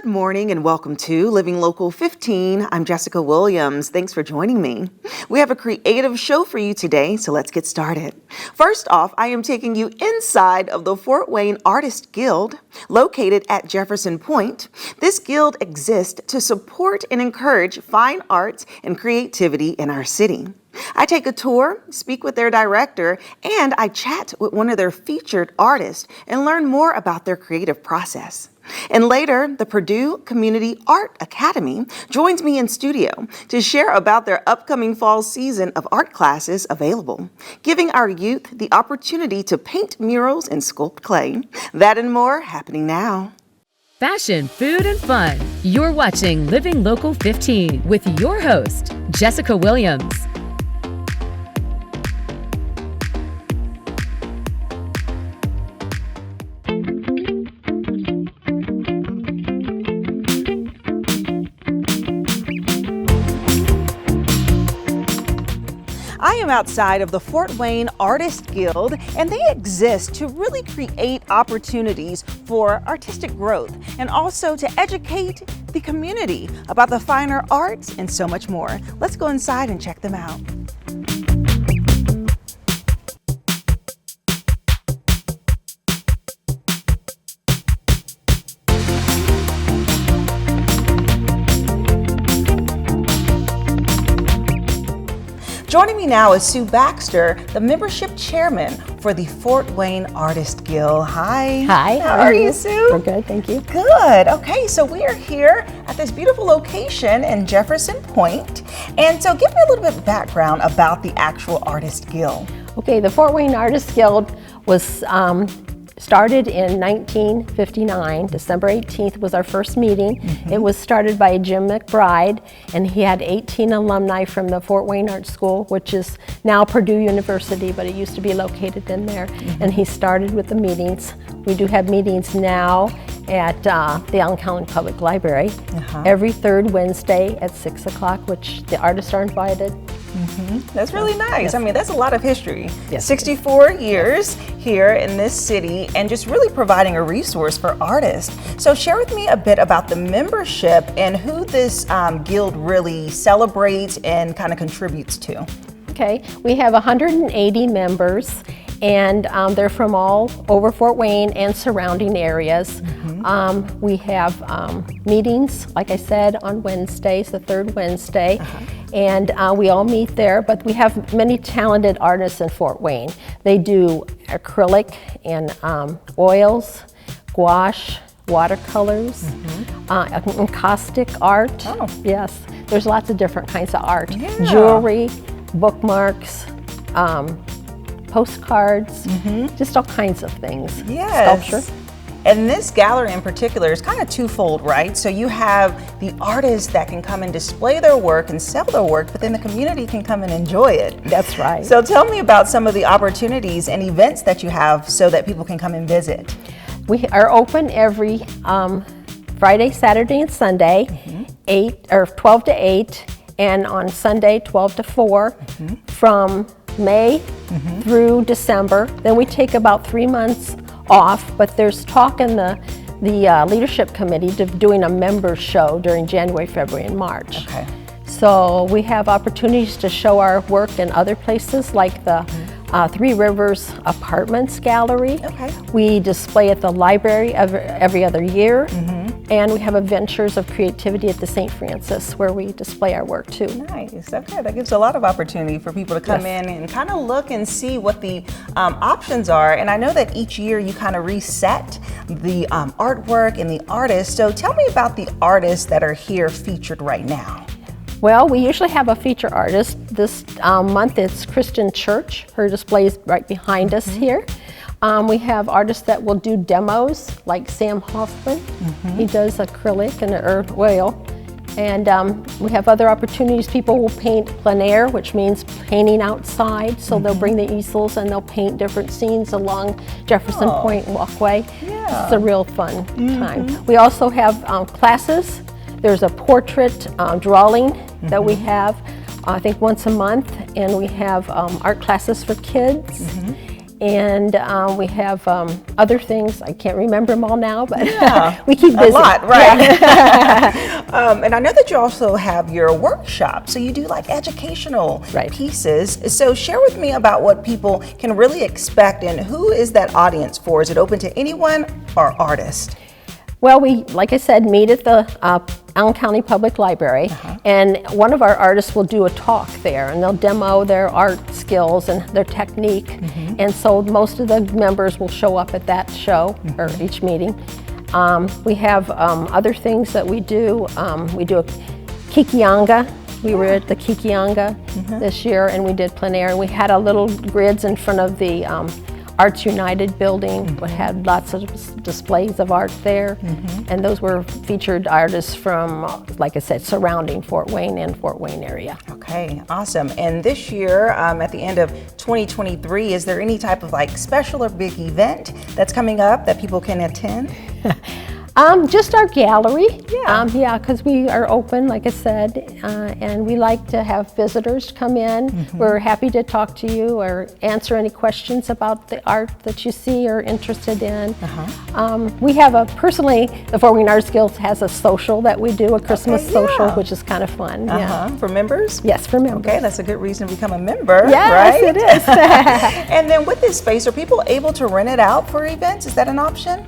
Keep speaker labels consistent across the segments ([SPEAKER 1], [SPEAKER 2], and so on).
[SPEAKER 1] Good morning and welcome to Living Local 15. I'm Jessica Williams. Thanks for joining me. We have a creative show for you today, so let's get started. First off, I am taking you inside of the Fort Wayne Artist Guild, located at Jefferson Pointe. This guild exists to support and encourage fine arts and creativity in our city. I take a tour, speak with their director, and I chat with one of their featured artists and learn more about their creative process. And later, the Purdue Community Art Academy joins me in studio to share about their upcoming fall season of art classes available, giving our youth the opportunity to paint murals and sculpt clay. That and more happening now.
[SPEAKER 2] Fashion, food, and fun. You're watching Living Local 15 with your host, Jessica Williams.
[SPEAKER 1] I am outside of the Fort Wayne Artist Guild, and they exist to really create opportunities for artistic growth and also to educate the community about the finer arts and so much more. Let's go inside and check them out. Joining me now is Sue Baxter, the membership chairman for the Fort Wayne Artist Guild. Hi.
[SPEAKER 3] Hi.
[SPEAKER 1] How are you, Sue?
[SPEAKER 3] We're good, thank you.
[SPEAKER 1] Good. Okay, so we are here at this beautiful location in Jefferson Pointe. And so give me a little bit of background about the actual Artist Guild.
[SPEAKER 3] Okay, the Fort Wayne Artist Guild was started in 1959. December 18th was our first meeting. It was started by Jim McBride, and he had 18 alumni from the Fort Wayne Art School, which is now Purdue University, but it used to be located in there. And he started with the meetings. We do have meetings now at the Allen County Public Library every third Wednesday at 6 o'clock, which the artists are invited.
[SPEAKER 1] That's really nice.
[SPEAKER 3] Yes.
[SPEAKER 1] I mean, that's a lot of history.
[SPEAKER 3] Yes.
[SPEAKER 1] 64 years here in this city and just really providing a resource for artists. So share with me a bit about the membership and who this guild really celebrates and kind of contributes to.
[SPEAKER 3] Okay, we have 180 members, and they're from all over Fort Wayne and surrounding areas. We have meetings, like I said, on Wednesdays, the third Wednesday, and we all meet there, but we have many talented artists in Fort Wayne. They do acrylic and oils, gouache, watercolors, encaustic art.
[SPEAKER 1] Oh.
[SPEAKER 3] Yes, there's lots of different kinds of art.
[SPEAKER 1] Yeah.
[SPEAKER 3] Jewelry, bookmarks, postcards, just all kinds of things.
[SPEAKER 1] Yes.
[SPEAKER 3] Sculpture.
[SPEAKER 1] And this gallery in particular is kind of twofold, right? So you have the artists that can come and display their work and sell their work, but then the community can come and enjoy it.
[SPEAKER 3] That's right.
[SPEAKER 1] So tell me about some of the opportunities and events that you have so that people can come and visit.
[SPEAKER 3] We are open every Friday, Saturday, and Sunday, 12 to 8, and on Sunday, 12 to 4, from May through December. Then we take about 3 months off, but there's talk in the leadership committee of doing a members show during January, February, and March.
[SPEAKER 1] Okay.
[SPEAKER 3] So we have opportunities to show our work in other places, like the Three Rivers Apartments Gallery.
[SPEAKER 1] Okay.
[SPEAKER 3] We display at the library every other year. And we have Adventures of Creativity at the St. Francis, where we display our work too.
[SPEAKER 1] Nice. Okay, that gives a lot of opportunity for people to come in and kind of look and see what the options are. And I know that each year you kind of reset the artwork and the artists. So tell me about the artists that are here featured right now.
[SPEAKER 3] Well, we usually have a feature artist. This month it's Kristen Church. Her display is right behind us here. We have artists that will do demos, like Sam Hoffman. He does acrylic and oil. And we have other opportunities. People will paint plein air, which means painting outside. So they'll bring the easels and they'll paint different scenes along Jefferson Pointe walkway.
[SPEAKER 1] Yeah.
[SPEAKER 3] It's a real fun time. We also have classes. There's a portrait drawing that we have, I think once a month. And we have art classes for kids. And we have other things. I can't remember them all now, but
[SPEAKER 1] Yeah,
[SPEAKER 3] we keep busy.
[SPEAKER 1] a lot, right? And I know that you also have your workshop, so you do like educational
[SPEAKER 3] Right.
[SPEAKER 1] pieces. So share with me about what people can really expect and who is that audience for? Is it open to anyone or artist?
[SPEAKER 3] Well, we, like I said, meet at the Allen County Public Library, and one of our artists will do a talk there, and they'll demo their art skills and their technique. And so most of the members will show up at that show or each meeting. We have other things that we do. We do a Kikianga. We were at the Kikianga this year, and we did plein air. And we had a little grids in front of the Arts United building. We had lots of displays of art there, and those were featured artists from, like I said, surrounding Fort Wayne and Fort Wayne area.
[SPEAKER 1] Okay, awesome. And this year, at the end of 2023, is there any type of like special or big event that's coming up that people can attend?
[SPEAKER 3] Just our gallery.
[SPEAKER 1] Yeah.
[SPEAKER 3] Yeah, because we are open, like I said, and we like to have visitors come in. We're happy to talk to you or answer any questions about the art that you see or interested in. We have personally, the Fort Wayne Arts Guild has a social that we do, a Christmas social, which is kind of fun. Yeah.
[SPEAKER 1] For members?
[SPEAKER 3] Yes, for members.
[SPEAKER 1] Okay, that's a good reason to become a member,
[SPEAKER 3] Yes,
[SPEAKER 1] right?
[SPEAKER 3] it is.
[SPEAKER 1] And then with this space, are people able to rent it out for events? Is that an option?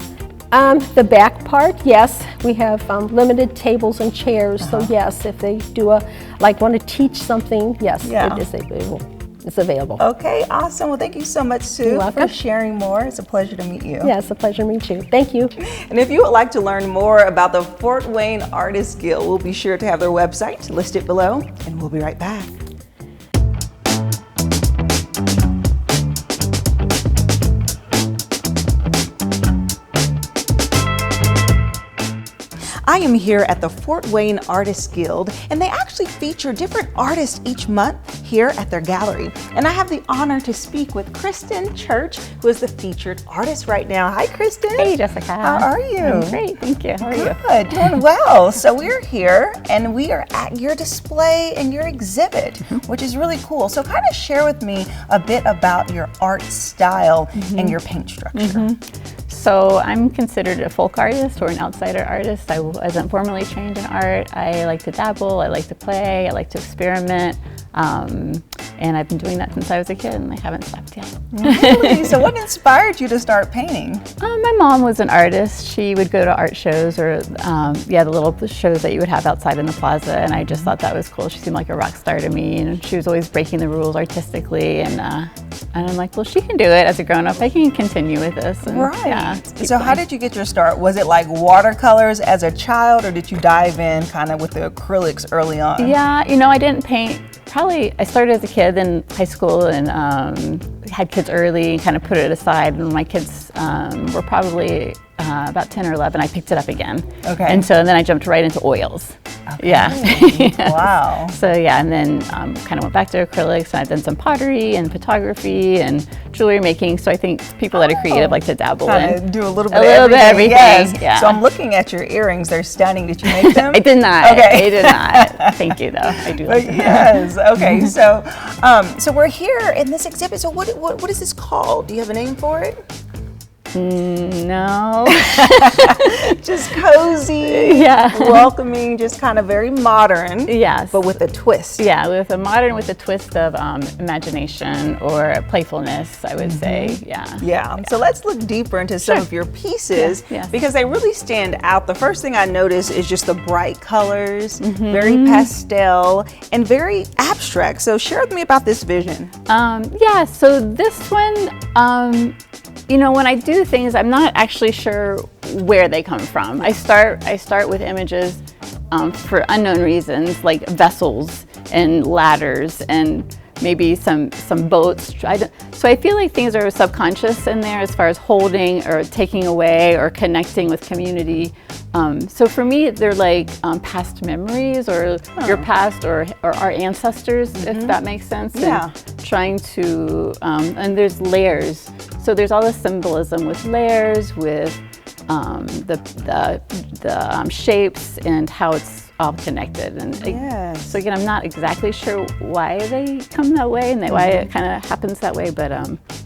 [SPEAKER 3] The back part, yes, we have limited tables and chairs. So yes, if they do want to teach something, yes, it is available. It's available.
[SPEAKER 1] Okay, awesome. Well, thank you so much, Sue,
[SPEAKER 3] You're welcome.
[SPEAKER 1] for sharing more. It's a pleasure to meet you.
[SPEAKER 3] Yeah, it's a pleasure to meet you. Thank you.
[SPEAKER 1] And if you would like to learn more about the Fort Wayne Artists Guild, we'll be sure to have their website listed below, and we'll be right back. I am here at the Fort Wayne Artists Guild, and they actually feature different artists each month here at their gallery. And I have the honor to speak with Kristen Church, who is the featured artist right now. Hi, Kristen.
[SPEAKER 4] Hey, Jessica.
[SPEAKER 1] How are you?
[SPEAKER 4] I'm great, thank you. How are you?
[SPEAKER 1] Good, doing well. So we're here, and we are at your display and your exhibit, which is really cool. So kind of share with me a bit about your art style and your paint structure.
[SPEAKER 4] So I'm considered a folk artist or an outsider artist. I wasn't formally trained in art. I like to dabble, I like to play, I like to experiment. And I've been doing that since I was a kid, and I haven't stopped yet.
[SPEAKER 1] Really? So what inspired you to start painting?
[SPEAKER 4] My mom was an artist. She would go to art shows or, the little shows that you would have outside in the plaza, and I just thought that was cool. She seemed like a rock star to me, and she was always breaking the rules artistically, and I'm like, well, she can do it as a grown-up. I can continue with this. And,
[SPEAKER 1] Right.
[SPEAKER 4] Yeah,
[SPEAKER 1] So how did you get your start? Was it like watercolors as a child, or did you dive in kind of with the acrylics early on?
[SPEAKER 4] Yeah, I didn't paint. I started as a kid in high school and had kids early and kind of put it aside. And when my kids were probably about 10 or 11, I picked it up again.
[SPEAKER 1] Okay.
[SPEAKER 4] And then I jumped right into oils.
[SPEAKER 1] Okay.
[SPEAKER 4] Yeah.
[SPEAKER 1] Wow.
[SPEAKER 4] So yeah, and then kind of went back to acrylics, and I've done some pottery and photography and jewelry making. So I think people that are creative like to dabble in.
[SPEAKER 1] Do a little bit
[SPEAKER 4] A
[SPEAKER 1] of
[SPEAKER 4] little bit
[SPEAKER 1] everything.
[SPEAKER 4] everything,
[SPEAKER 1] Yes.
[SPEAKER 4] yeah.
[SPEAKER 1] So I'm looking at your earrings. They're stunning. Did you make them?
[SPEAKER 4] I did not.
[SPEAKER 1] Okay.
[SPEAKER 4] I did not. Thank you, though. I do like them.
[SPEAKER 1] Yes. Okay. So we're here in this exhibit. So what is this called? Do you have a name for it?
[SPEAKER 4] No.
[SPEAKER 1] Just cozy, welcoming, just kind of very modern.
[SPEAKER 4] Yes.
[SPEAKER 1] But with a twist.
[SPEAKER 4] Yeah, with a twist of imagination or playfulness, I would say. Yeah.
[SPEAKER 1] Yeah. So let's look deeper into some of your pieces
[SPEAKER 4] Yes.
[SPEAKER 1] because they really stand out. The first thing I notice is just the bright colors, very pastel and very abstract. So share with me about this vision.
[SPEAKER 4] So this one, when I do things, I'm not actually sure where they come from. I start with images for unknown reasons, like vessels and ladders and maybe some boats. So I feel like things are subconscious in there as far as holding or taking away or connecting with community. So for me, they're like past memories or your past or our ancestors, if that makes sense.
[SPEAKER 1] Yeah.
[SPEAKER 4] And trying to, and there's layers. So there's all this symbolism with layers, with the shapes and how it's all connected. And
[SPEAKER 1] Yes.
[SPEAKER 4] so again, I'm not exactly sure why they come that way and why it kind of happens that way, but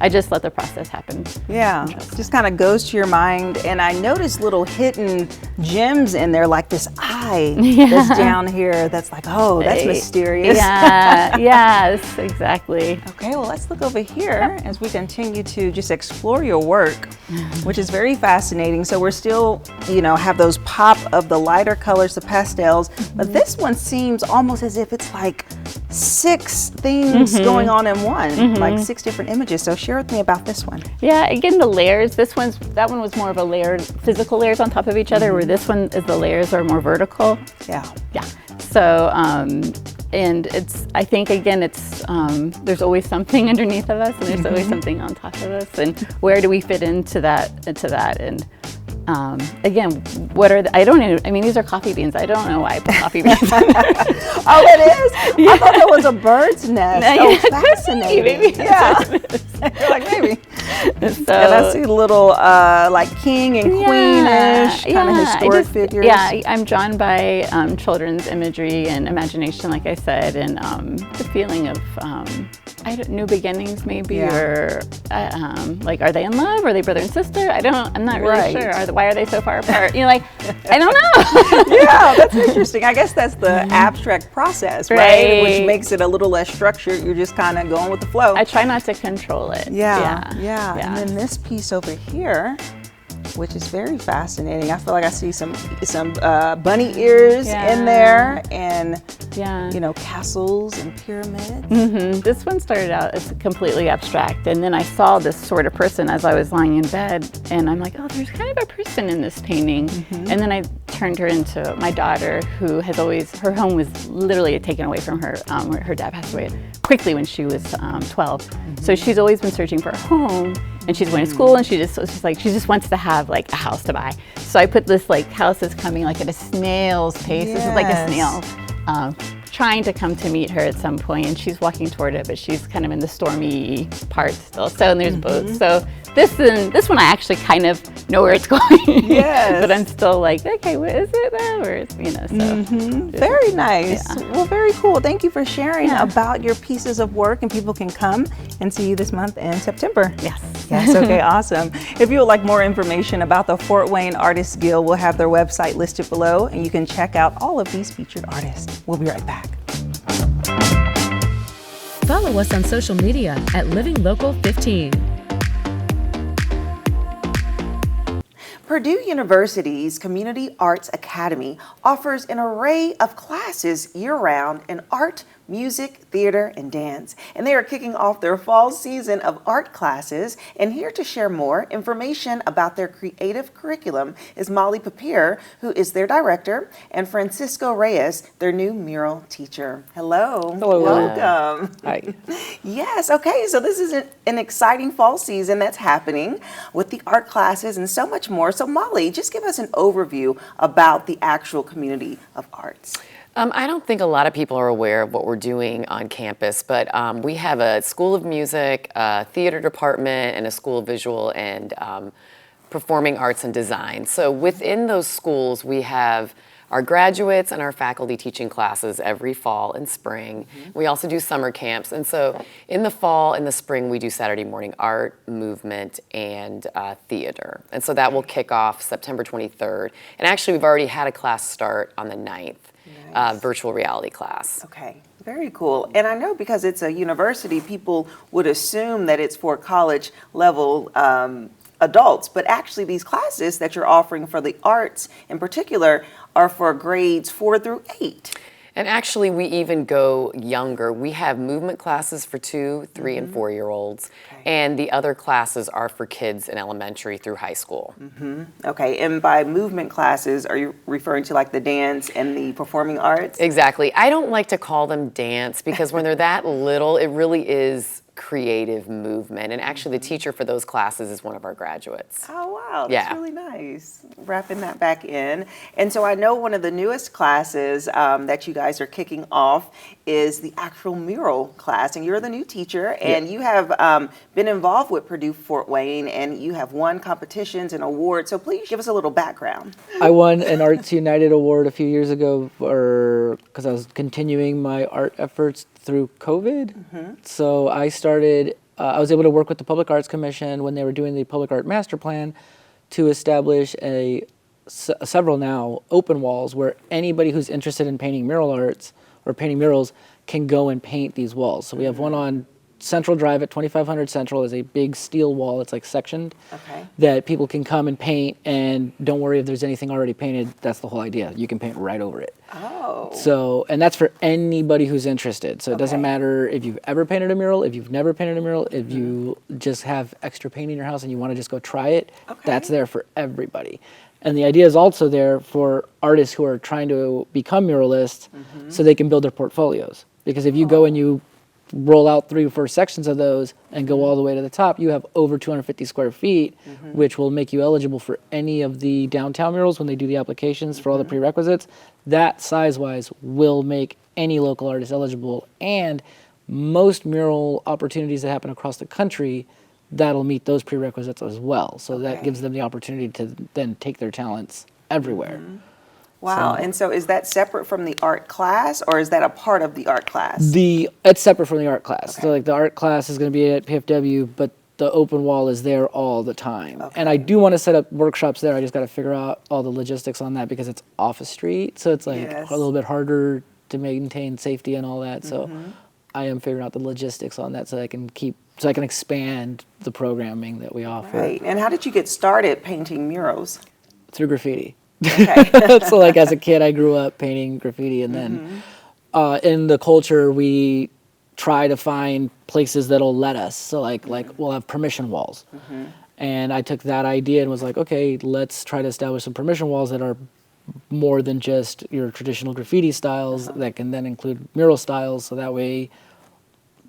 [SPEAKER 4] I just let the process happen.
[SPEAKER 1] Yeah, just kind of goes to your mind. And I noticed little hidden gems in there, like this eye that's down here that's like, oh, that's mysterious.
[SPEAKER 4] Yeah, yes, exactly.
[SPEAKER 1] Okay, well, let's look over here as we continue to just explore your work, which is very fascinating. So we're still, have those pop of the lighter colors, the pastels, but this one seems almost as if it's like 6 things going on in one, like 6 different images. So share with me about this one.
[SPEAKER 4] Yeah, again, the layers, that one was more of a layered, physical layers on top of each other, where this one is the layers are more vertical.
[SPEAKER 1] Yeah.
[SPEAKER 4] Yeah. So, and I think again, there's always something underneath of us, and there's always something on top of us, and where do we fit into that, and again, what are these are coffee beans. I don't know why I put coffee beans in there.
[SPEAKER 1] Oh, it is? Yeah. I thought that was a bird's nest. Oh, fascinating.
[SPEAKER 4] Maybe.
[SPEAKER 1] Yeah. You're like, maybe.
[SPEAKER 4] So,
[SPEAKER 1] and I see little like king and queenish kind of historic figures.
[SPEAKER 4] Yeah, I'm drawn by children's imagery and imagination, like I said, and the feeling of new beginnings maybe, or like, are they in love? Are they brother and sister? I'm not really sure. Why are they so far apart? I don't know.
[SPEAKER 1] Yeah, that's interesting. I guess that's the abstract process, right? Which makes it a little less structured. You're just kind of going with the flow.
[SPEAKER 4] I try not to control it.
[SPEAKER 1] Yeah. And then this piece over here, which is very fascinating. I feel like I see some bunny ears in there, and castles and pyramids.
[SPEAKER 4] This one started out as completely abstract, and then I saw this sort of person as I was lying in bed, and I'm like, oh, there's kind of a person in this painting. And then I turned her into my daughter, who has always, her home was literally taken away from her. Her dad passed away quickly when she was 12. So she's always been searching for a home. And she's going to school, and she just wants to have like a house to buy. So I put this like house that's coming like at a snail's pace. This is like a snail trying to come to meet her at some point, and she's walking toward it, but she's kind of in the stormy part still. So, and there's boats. So this one I actually kind of know where it's going.
[SPEAKER 1] Yes.
[SPEAKER 4] But I'm still like, okay, what is it now? Or so.
[SPEAKER 1] Very nice. Yeah. Well, very cool. Thank you for sharing about your pieces of work, and people can come and see you this month in September.
[SPEAKER 4] Yes.
[SPEAKER 1] Yes, okay, awesome. If you would like more information about the Fort Wayne Artists Guild, we'll have their website listed below, and you can check out all of these featured artists. We'll be right back.
[SPEAKER 2] Follow us on social media at Living Local 15.
[SPEAKER 1] Purdue University's Community Arts Academy offers an array of classes year-round in art, music, theater, and dance. And they are kicking off their fall season of art classes. And here to share more information about their creative curriculum is Molly Papier, who is their director, and Francisco Reyes, their new mural teacher. Hello.
[SPEAKER 5] Hello.
[SPEAKER 1] Welcome.
[SPEAKER 5] Hi.
[SPEAKER 1] Yes, okay, so this is an exciting fall season that's happening with the art classes and so much more. So Molly, just give us an overview about the actual community of arts.
[SPEAKER 5] I don't think a lot of people are aware of what we're doing on campus, but we have a School of Music, a theater department, and a School of Visual and Performing Arts and Design. So within those schools, we have our graduates and our faculty teaching classes every fall and spring. We also do summer camps. And so in the fall and the spring, we do Saturday morning art, movement, and theater. And so that will kick off September 23rd. And actually, we've already had a class start on the 9th. Nice. Virtual reality class.
[SPEAKER 1] Okay, very cool. And I know because it's a university, people would assume that it's for college level adults, but actually these classes that you're offering for the arts in particular are for grades 4 through 8.
[SPEAKER 5] And actually, we even go younger. We have movement classes for 2, 3, and 4-year-olds, and the other classes are for kids in elementary through high school.
[SPEAKER 1] Okay, and by movement classes, are you referring to like the dance and the performing arts?
[SPEAKER 5] Exactly. I don't like to call them dance because when they're that little, it really is creative movement. And actually the teacher for those classes is one of our graduates.
[SPEAKER 1] Oh, wow. That's
[SPEAKER 5] Yeah.
[SPEAKER 1] really nice. Wrapping that back in. And so I know one of the newest classes that you guys are kicking off is the actual mural class. And you're the new teacher, and you have been involved with Purdue Fort Wayne, and you have won competitions and awards. So please give us a little background.
[SPEAKER 6] I won an Arts United award a few years ago because I was continuing my art efforts through COVID. So I started, I was able to work with the Public Arts Commission when they were doing the Public Art Master Plan to establish several now open walls where anybody who's interested in painting mural arts or painting murals can go and paint these walls. So we have one on Central Drive at 2500 Central is a big steel wall. It's like sectioned that people can come and paint, and don't worry if there's anything already painted. That's the whole idea. You can paint right over it.
[SPEAKER 1] Oh.
[SPEAKER 6] So, and that's for anybody who's interested. So it doesn't matter if you've ever painted a mural, if you've never painted a mural, if you just have extra paint in your house and you want to just go try it, that's there for everybody. And the idea is also there for artists who are trying to become muralists so they can build their portfolios. Because if you go and you roll out 3 or 4 sections of those and go all the way to the top, you have over 250 square feet, which will make you eligible for any of the downtown murals when they do the applications for all the prerequisites. That size-wise will make any local artist eligible, and most mural opportunities that happen across the country, that'll meet those prerequisites as well. So that gives them the opportunity to then take their talents everywhere.
[SPEAKER 1] Wow. And so is that separate from the art class, or is that a part of the art class?
[SPEAKER 6] It's separate from the art class. So like the art class is going to be at PFW, but the open wall is there all the time. And I do want to set up workshops there. I just got to figure out all the logistics on that because it's off a street. So it's like a little bit harder to maintain safety and all that. So I am figuring out the logistics on that so I can expand the programming that we offer.
[SPEAKER 1] Right. And how did you get started painting murals?
[SPEAKER 6] Through graffiti.
[SPEAKER 1] Okay.
[SPEAKER 6] So like as a kid, I grew up painting graffiti, and then in the culture, we try to find places that'll let us. So like we'll have permission walls. And I took that idea and was like, okay, let's try to establish some permission walls that are more than just your traditional graffiti styles that can then include mural styles. So that way,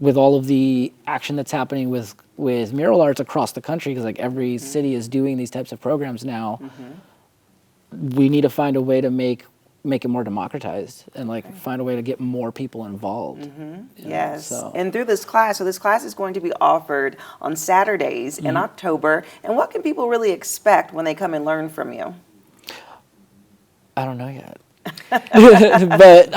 [SPEAKER 6] with all of the action that's happening with mural arts across the country, because like every city is doing these types of programs now, we need to find a way to make it more democratized and like find a way to get more people involved.
[SPEAKER 1] Yes.
[SPEAKER 6] So.
[SPEAKER 1] And through this class, so this class is going to be offered on Saturdays in October. And what can people really expect when they come and learn from you?
[SPEAKER 6] I don't know yet. But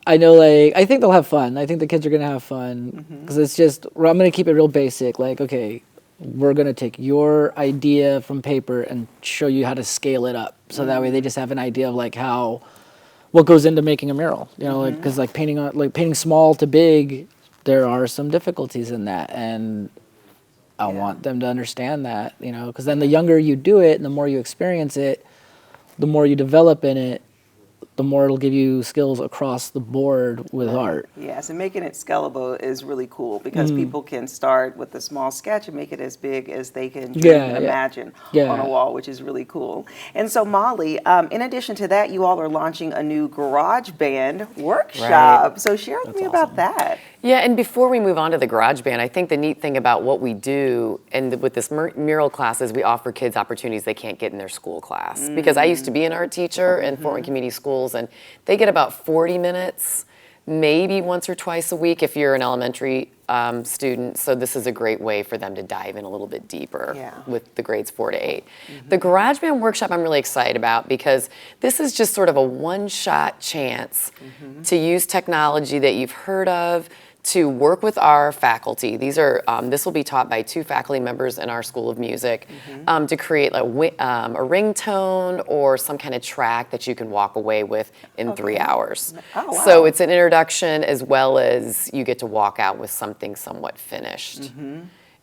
[SPEAKER 6] I know, like, I think they'll have fun. I think the kids are going to have fun because it's just, I'm going to keep it real basic. Like, okay, we're going to take your idea from paper and show you how to scale it up. So that way they just have an idea of like what goes into making a mural, you know, like, cause like painting small to big, there are some difficulties in that. And I want them to understand that, you know, cause then the younger you do it and the more you experience it, the more you develop in it, the more it'll give you skills across the board with art.
[SPEAKER 1] Yes, and making it scalable is really cool because people can start with a small sketch and make it as big as they can dream and imagine on a wall, which is really cool. And so, Molly, in addition to that, you all are launching a new garage band workshop. So share with me about that.
[SPEAKER 5] Yeah, and before we move on to the garage band, I think the neat thing about what we do and with this mural class is we offer kids opportunities they can't get in their school class. Because I used to be an art teacher in Fort Wayne Community Schools, and they get about 40 minutes, maybe once or twice a week if you're an elementary student. So this is a great way for them to dive in a little bit deeper with the grades 4 to 8. The garage band workshop I'm really excited about because this is just sort of a one-shot chance to use technology that you've heard of, to work with our faculty. These are this will be taught by 2 faculty members in our School of Music to create a ringtone or some kind of track that you can walk away with in 3 hours.
[SPEAKER 1] Oh, wow.
[SPEAKER 5] So it's an introduction as well as you get to walk out with something somewhat finished.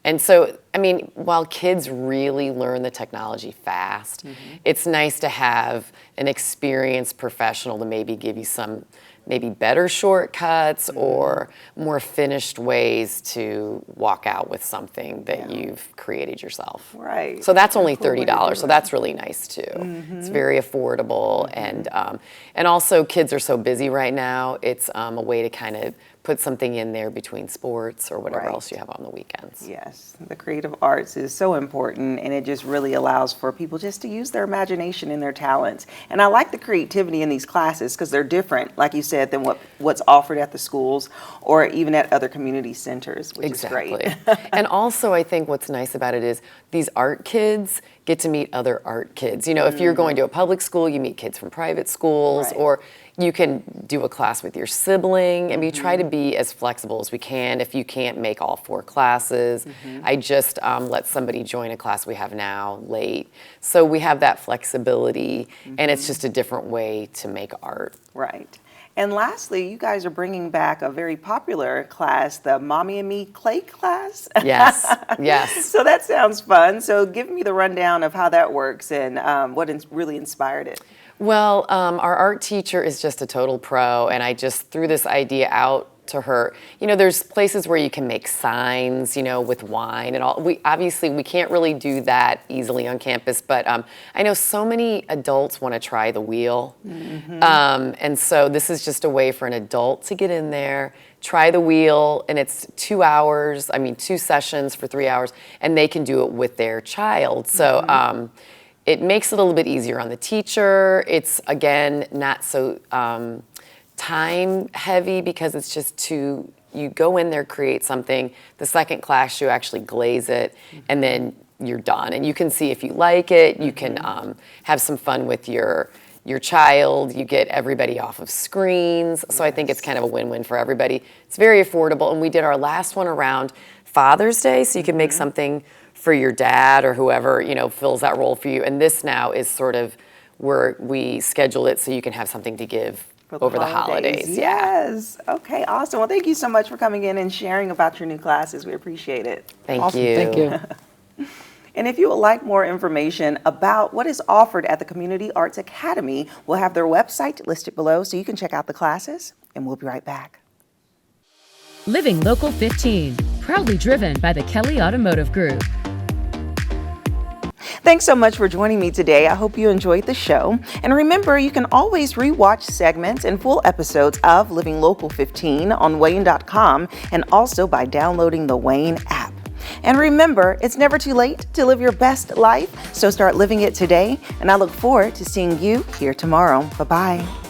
[SPEAKER 5] And so, I mean, while kids really learn the technology fast, it's nice to have an experienced professional to maybe give you some maybe better shortcuts or more finished ways to walk out with something that you've created yourself.
[SPEAKER 1] Right.
[SPEAKER 5] So that's only $30, so that's really nice too. It's very affordable, and also kids are so busy right now, it's a way to kind of put something in there between sports or whatever
[SPEAKER 1] Right.
[SPEAKER 5] else you have on the weekends.
[SPEAKER 1] Yes, the creative arts is so important, and it just really allows for people just to use their imagination and their talents. And I like the creativity in these classes because they're different, like you said, than what's offered at the schools or even at other community centers, which is great.
[SPEAKER 5] And also, I think what's nice about it is these art kids get to meet other art kids. You know, if you're going to a public school, you meet kids from private schools,
[SPEAKER 1] Right.
[SPEAKER 5] or you can do a class with your sibling, and we try to be as flexible as we can. If you can't make all 4 classes, I just let somebody join a class we have now late. So we have that flexibility, and it's just a different way to make art.
[SPEAKER 1] Right. And lastly, you guys are bringing back a very popular class, the Mommy and Me clay class.
[SPEAKER 5] Yes, yes.
[SPEAKER 1] So that sounds fun. So give me the rundown of how that works and what really inspired it.
[SPEAKER 5] Well, our art teacher is just a total pro, and I just threw this idea out to her. You know, there's places where you can make signs, you know, with wine and all. We can't really do that easily on campus, but I know so many adults want to try the wheel. And so this is just a way for an adult to get in there, try the wheel, and it's 2 hours, 2 sessions for 3 hours, and they can do it with their child. So it makes it a little bit easier on the teacher. It's, again, not so time heavy because it's just you go in there, create something. The second class, you actually glaze it, and then you're done. And you can see if you like it. You can have some fun with your child. You get everybody off of screens. So I think it's kind of a win-win for everybody. It's very affordable. And we did our last one around Father's Day, so you can make something for your dad or whoever, you know, fills that role for you. And this now is sort of where we schedule it so you can have something to give over the holidays.
[SPEAKER 1] Yes. Okay, awesome. Well, thank you so much for coming in and sharing about your new classes. We appreciate it.
[SPEAKER 5] Thank
[SPEAKER 6] Awesome.
[SPEAKER 5] you.
[SPEAKER 6] Thank you.
[SPEAKER 1] And if you would like more information about what is offered at the Community Arts Academy, we'll have their website listed below so you can check out the classes, and we'll be right back.
[SPEAKER 2] Living Local 15, proudly driven by the Kelly Automotive Group.
[SPEAKER 1] Thanks so much for joining me today. I hope you enjoyed the show. And remember, you can always rewatch segments and full episodes of Living Local 15 on WANE.com and also by downloading the WANE app. And remember, it's never too late to live your best life, so start living it today. And I look forward to seeing you here tomorrow. Bye-bye.